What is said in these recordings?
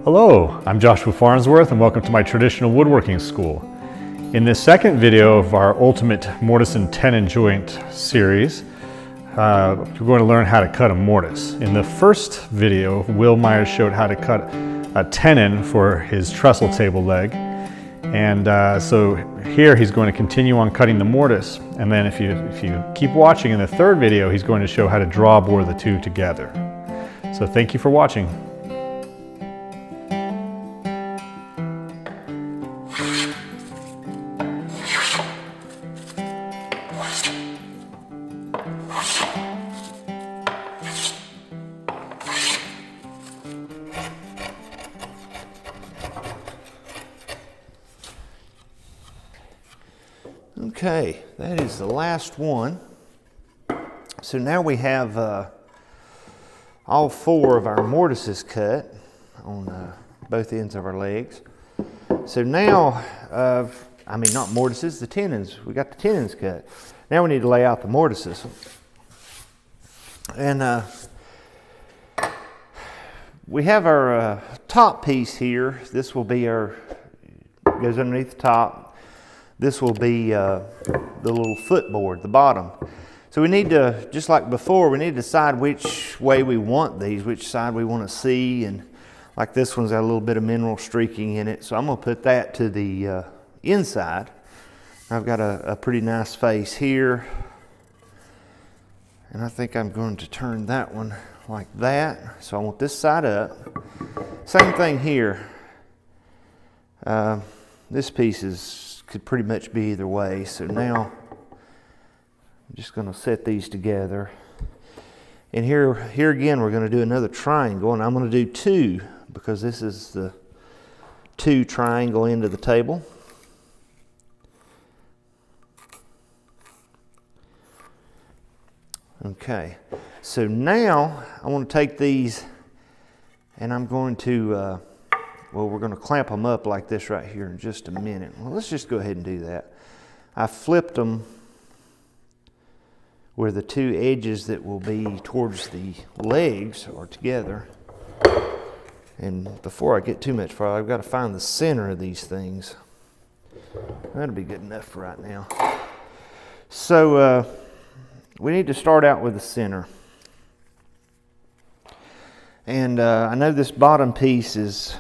Hello, I'm Joshua Farnsworth and welcome to my traditional woodworking school. In this second video of our Ultimate Mortise and Tenon Joint series, we're going to learn how to cut a mortise. In the first video, Will Myers showed how to cut a tenon for his trestle table leg. And so here he's going to continue on cutting the mortise. And then if you keep watching in the third video, he's going to show how to draw bore the two together. So thank you for watching. Okay, that is the last one. So now we have all four of our mortises cut on both ends of our legs. So now, not mortises, the tenons. We got the tenons cut. Now we need to lay out the mortises. And we have our top piece here. This will be goes underneath the top. This will be the little footboard, the bottom. So we need to, just like before, we need to decide which way we want these, which side we want to see. And like this one's got a little bit of mineral streaking in it. So I'm going to put that to the inside. I've got a pretty nice face here. And I think I'm going to turn that one like that. So I want this side up. Same thing here. This piece could pretty much be either way. So now I'm just going to set these together. And here again, we're going to do another triangle, and I'm going to do two because this is the two triangle end of the table. Okay, so now I want to take these and I'm going to we're going to clamp them up like this right here in just a minute. Well, let's just go ahead and do that. I flipped them where the two edges that will be towards the legs are together. And before I get too much farther, I've got to find the center of these things. That'll be good enough for right now. So we need to start out with the center. And I know this bottom piece is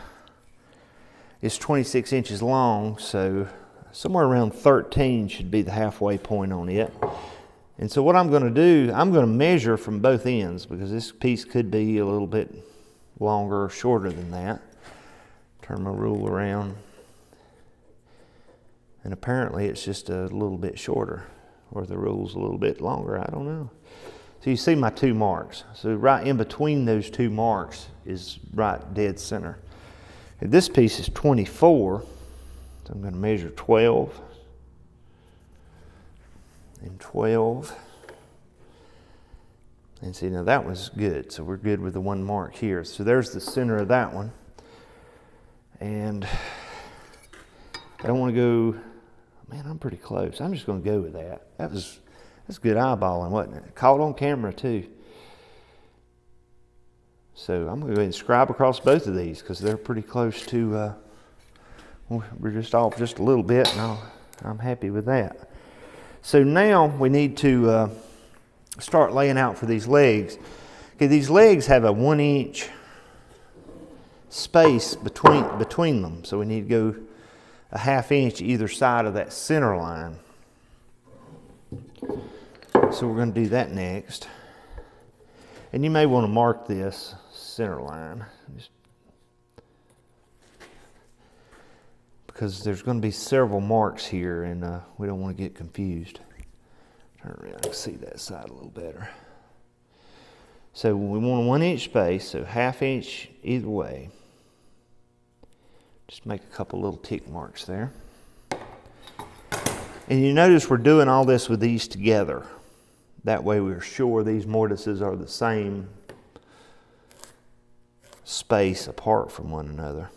26 inches long, so somewhere around 13 should be the halfway point on it. And so what I'm going to do, I'm going to measure from both ends because this piece could be a little bit longer or shorter than that. Turn my rule around. And apparently it's just a little bit shorter, or the rule's a little bit longer, I don't know. So you see my two marks. So right in between those two marks is right dead center. This piece is 24, so I'm going to measure 12 and 12. And see, now that one's good, so we're good with the one mark here. So there's the center of that one. And I don't want to go, man, I'm pretty close. I'm just going to go with that. That's good eyeballing, wasn't it? Caught on camera too. So I'm going to go ahead and scribe across both of these because they're pretty close to, we're just off just a little bit, and I'm happy with that. So now we need to start laying out for these legs. Okay, these legs have a 1 inch space between them. So we need to go a ½ inch either side of that center line. So we're going to do that next. And you may want to mark this center line because there's going to be several marks here, and we don't want to get confused. Turn around, I can see that side a little better. So we want a 1 inch space, so ½ inch either way. Just make a couple little tick marks there. And you notice we're doing all this with these together. That way we're sure these mortises are the same space apart from one another,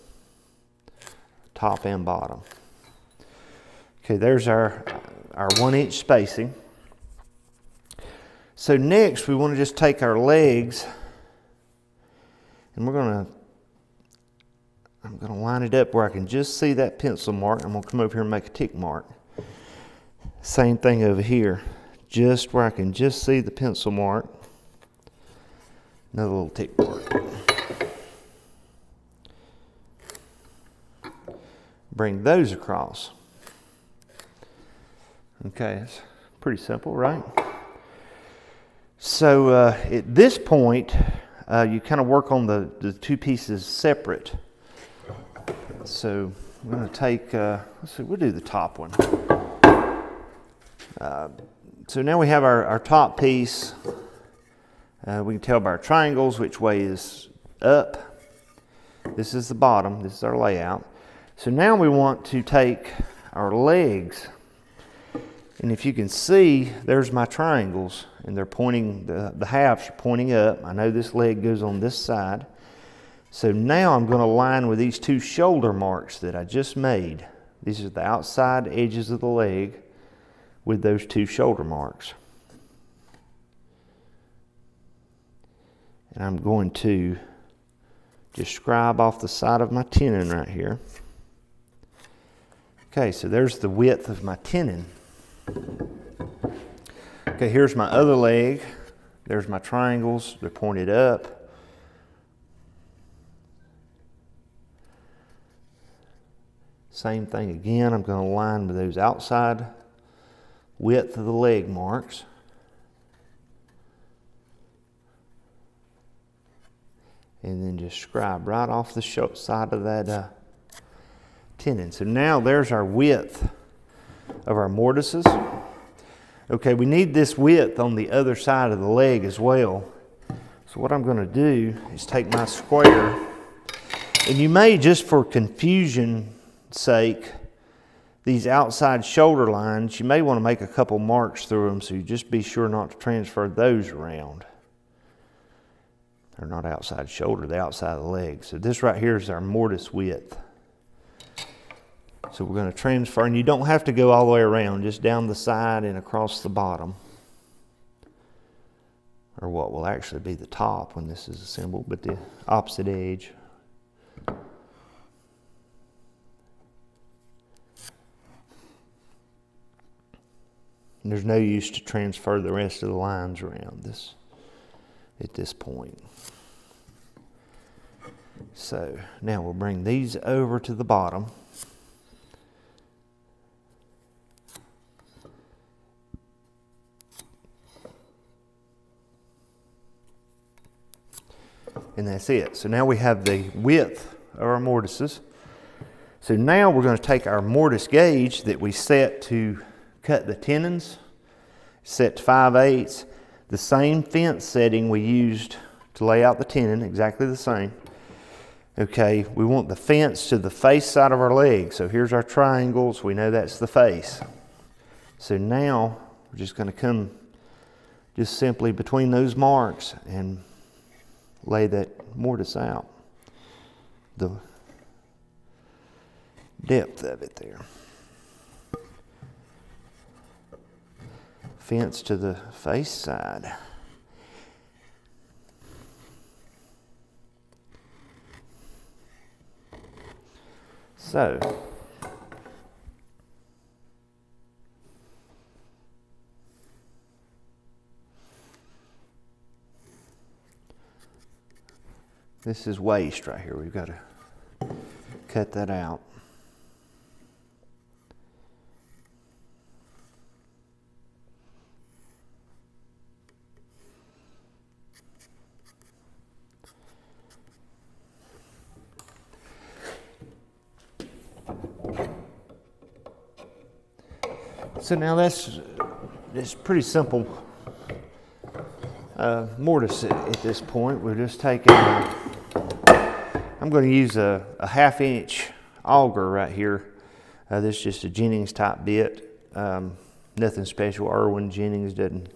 top and bottom. Okay, there's our 1 inch spacing. So next we want to just take our legs and we're going to going to line it up where I can just see that pencil mark. I'm going to come over here and make a tick mark. Same thing over here. Just where I can just see the pencil mark. Another little tick mark. Bring those across. Okay, it's pretty simple, right? So at this point, you kind of work on the two pieces separate. So I'm going to take, let's see, we'll do the top one. So now we have our top piece. We can tell by our triangles which way is up. This is the bottom. This is our layout. So now we want to take our legs. And if you can see, there's my triangles. And they're pointing, the halves are pointing up. I know this leg goes on this side. So now I'm going to line with these two shoulder marks that I just made. These are the outside edges of the leg with those two shoulder marks. And I'm going to just scribe off the side of my tenon right here. Okay, so there's the width of my tenon. Okay, here's my other leg. There's my triangles. They're pointed up. Same thing again. I'm going to line with those outside width of the leg marks. And then just scribe right off the side of that tenon. So now there's our width of our mortises. Okay, we need this width on the other side of the leg as well. So what I'm going to do is take my square, and you may, just for confusion's sake, these outside shoulder lines, you may want to make a couple marks through them, so you just be sure not to transfer those around. They're not outside shoulder, they're outside of the leg. So this right here is our mortise width. So we're going to transfer, and you don't have to go all the way around, just down the side and across the bottom. Or what will actually be the top when this is assembled, but the opposite edge. And there's no use to transfer the rest of the lines around this at this point. So now we'll bring these over to the bottom. And that's it. So now we have the width of our mortises. So now we're going to take our mortise gauge that we set to cut the tenons, set to 5/8, the same fence setting we used to lay out the tenon, exactly the same. Okay, we want the fence to the face side of our leg. So here's our triangles. We know that's the face. So now we're just going to come just simply between those marks and lay that mortise out, the depth of it there. Fence to the face side. So this is waist right here. We've got to cut that out. So now that's pretty simple mortise at this point. We're just taking, I'm going to use a 1/2 inch auger right here. This is just a Jennings type bit. Nothing special. Irwin Jennings doesn't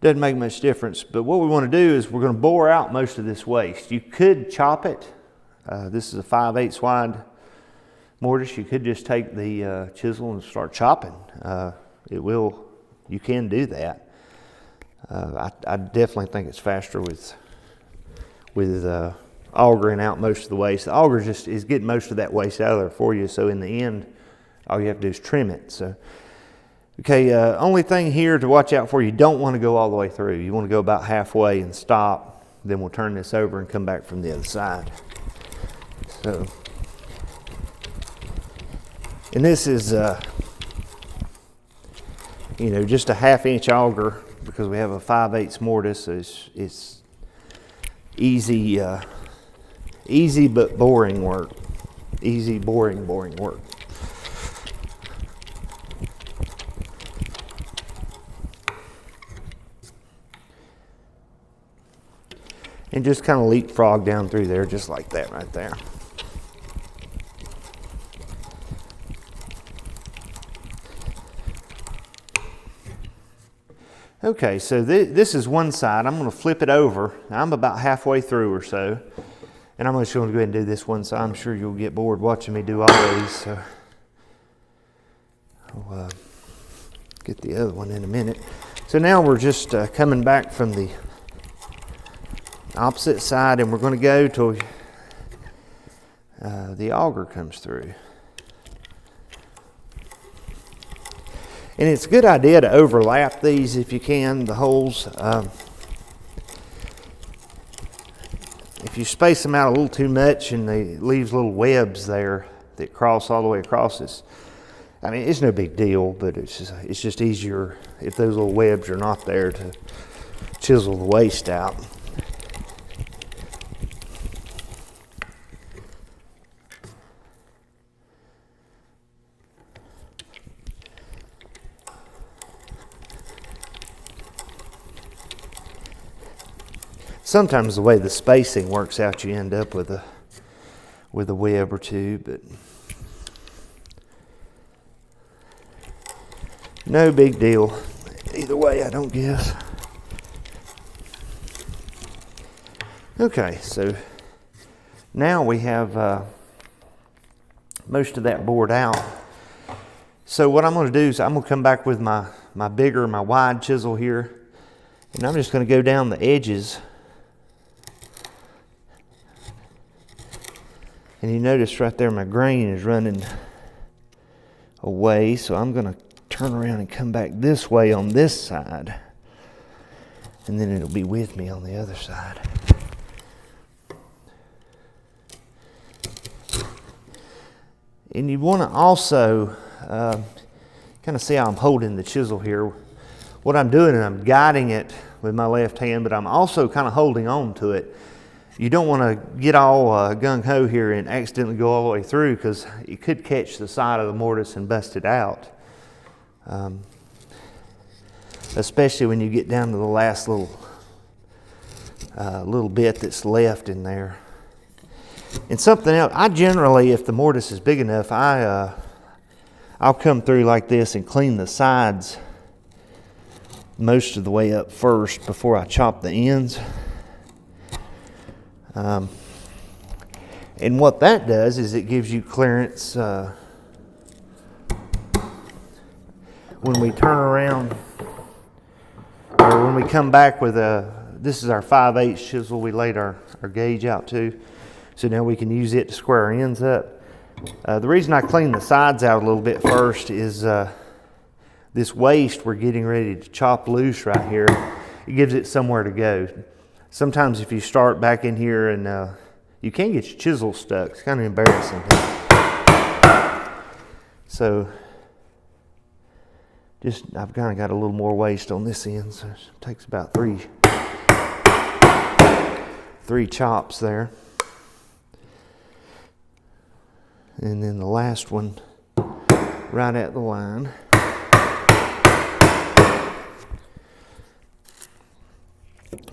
make much difference. But what we want to do is we're going to bore out most of this waist. You could chop it. This is a 5/8 wide mortise. You could just take the chisel and start chopping. You can do that. I definitely think it's faster with augering out most of the waste. The auger just is getting most of that waste out of there for you. So in the end, all you have to do is trim it. So, okay, only thing here to watch out for, you don't want to go all the way through. You want to go about halfway and stop. Then we'll turn this over and come back from the other side. So, and this is, you know, just a 1/2 inch auger because we have a 5/8 mortise. So it's easy, easy but boring work. Easy, boring work. And just kind of leapfrog down through there just like that right there. Okay, so this is one side. I'm going to flip it over. I'm about halfway through or so. And I'm just going to go ahead and do this one side. I'm sure you'll get bored watching me do all these. So I'll get the other one in a minute. So now we're just coming back from the opposite side, and we're going to go till the auger comes through. And it's a good idea to overlap these if you can, the holes. If you space them out a little too much and they leaves little webs there that cross all the way across this, I mean, it's no big deal, but it's just easier if those little webs are not there to chisel the waste out. Sometimes the way the spacing works out, you end up with a web or two, but no big deal either way, I don't guess. Okay, so now we have most of that bored out. So what I'm going to do is I'm going to come back with my wide chisel here, and I'm just going to go down the edges. And you notice right there my grain is running away, so I'm going to turn around and come back this way on this side, and then it'll be with me on the other side. And you want to also kind of see how I'm holding the chisel here. What I'm doing is I'm guiding it with my left hand, but I'm also kind of holding on to it. You don't want to get all gung-ho here and accidentally go all the way through, because you could catch the side of the mortise and bust it out. Especially when you get down to the last little bit that's left in there. And something else, I generally, if the mortise is big enough, I'll come through like this and clean the sides most of the way up first before I chop the ends. And what that does is it gives you clearance when we turn around, or when we come back with this is our 5/8 chisel we laid our gauge out to. So now we can use it to square our ends up. The reason I clean the sides out a little bit first is this waste we're getting ready to chop loose right here. It gives it somewhere to go. Sometimes if you start back in here and you can get your chisel stuck, it's kind of embarrassing. So I've kind of got a little more waste on this end, so it takes about three chops there. And then the last one right at the line.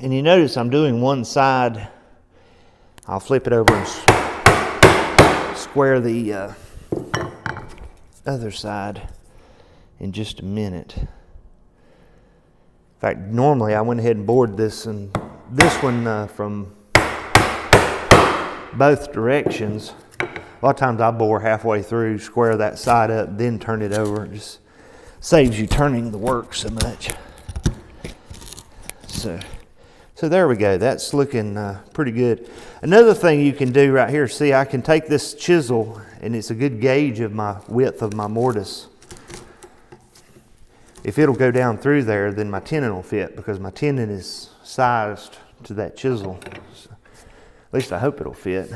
And you notice I'm doing one side. I'll flip it over and square the other side in just a minute. In fact, normally I went ahead and bored this and this one from both directions. A lot of times I bore halfway through, square that side up, then turn it over. It just saves you turning the work so much. So So there we go. That's looking pretty good. Another thing you can do right here, see, I can take this chisel, and it's a good gauge of my width of my mortise. If it'll go down through there, then my tenon will fit, because my tenon is sized to that chisel. So, at least I hope it'll fit.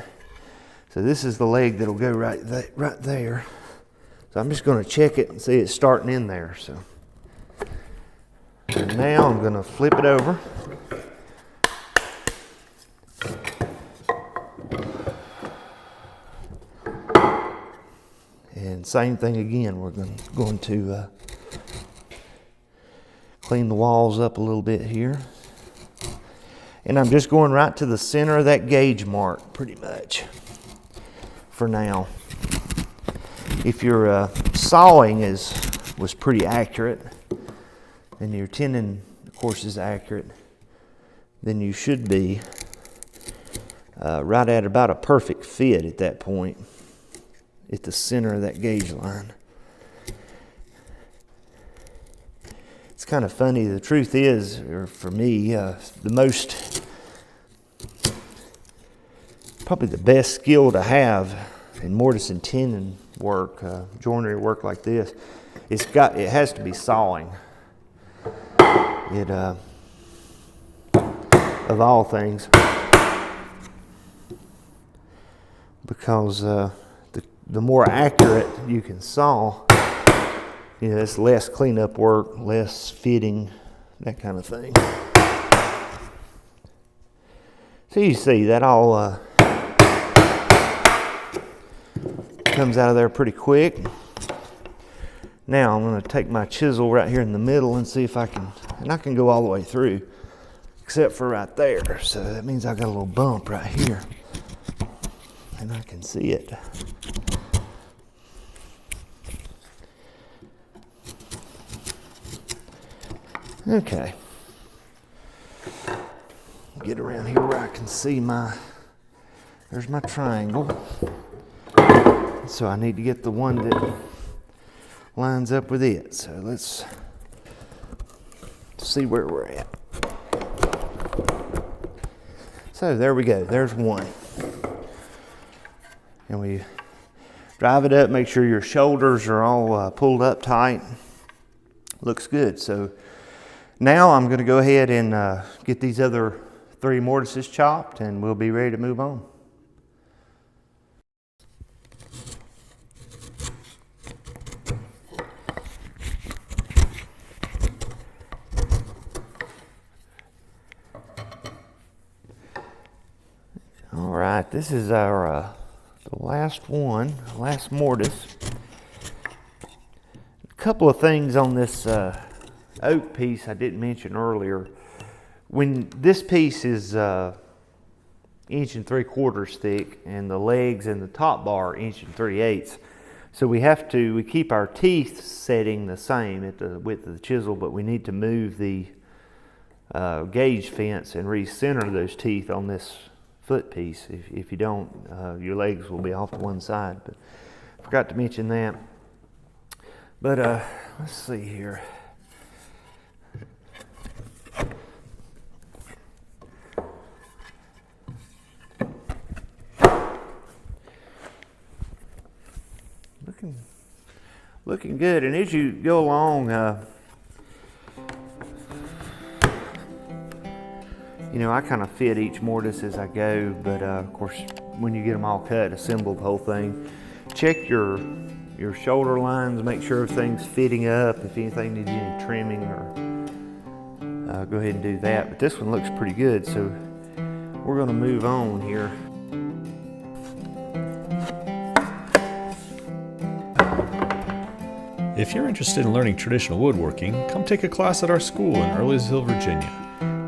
So this is the leg that'll go right there. So I'm just going to check it and see it's starting in there. So now I'm going to flip it over. And same thing again, we're going to clean the walls up a little bit here. And I'm just going right to the center of that gauge mark pretty much for now. If your sawing was pretty accurate, and your tenon, of course, is accurate, then you should be right at about a perfect fit at that point, at the center of that gauge line. It's kind of funny. The truth is, or for me, probably the best skill to have in mortise and tenon work, joinery work like this, it has to be sawing. It of all things, because the more accurate you can saw, it's less cleanup work, less fitting, that kind of thing. So you see that all comes out of there pretty quick. Now I'm going to take my chisel right here in the middle and see if I can, and I can go all the way through, except for right there. So that means I got a little bump right here, and I can see it. Okay. Get around here where I can see there's my triangle. So I need to get the one that lines up with it. So let's see where we're at. So there we go. There's one. And we drive it up, make sure your shoulders are all pulled up tight. Looks good. So now I'm going to go ahead and get these other 3 mortises chopped, and we'll be ready to move on. All right, this is our the last one, last mortise. A couple of things on this oak piece I didn't mention earlier. When this piece is 1 3/4 thick, and the legs and the top bar 1 3/8, so we keep our teeth setting the same at the width of the chisel, but we need to move the gauge fence and recenter those teeth on this foot piece. If you don't, your legs will be off to one side. But I forgot to mention that. But let's see here. Looking good. And as you go along, I kind of fit each mortise as I go, but of course, when you get them all cut, assemble the whole thing, check your shoulder lines, make sure everything's fitting up. If anything needs any trimming, or go ahead and do that. But this one looks pretty good, so we're going to move on here. If you're interested in learning traditional woodworking, come take a class at our school in Earlysville, Virginia.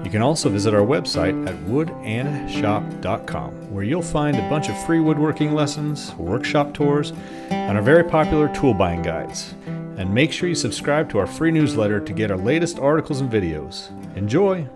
You can also visit our website at woodandshop.com, where you'll find a bunch of free woodworking lessons, workshop tours, and our very popular tool buying guides. And make sure you subscribe to our free newsletter to get our latest articles and videos. Enjoy!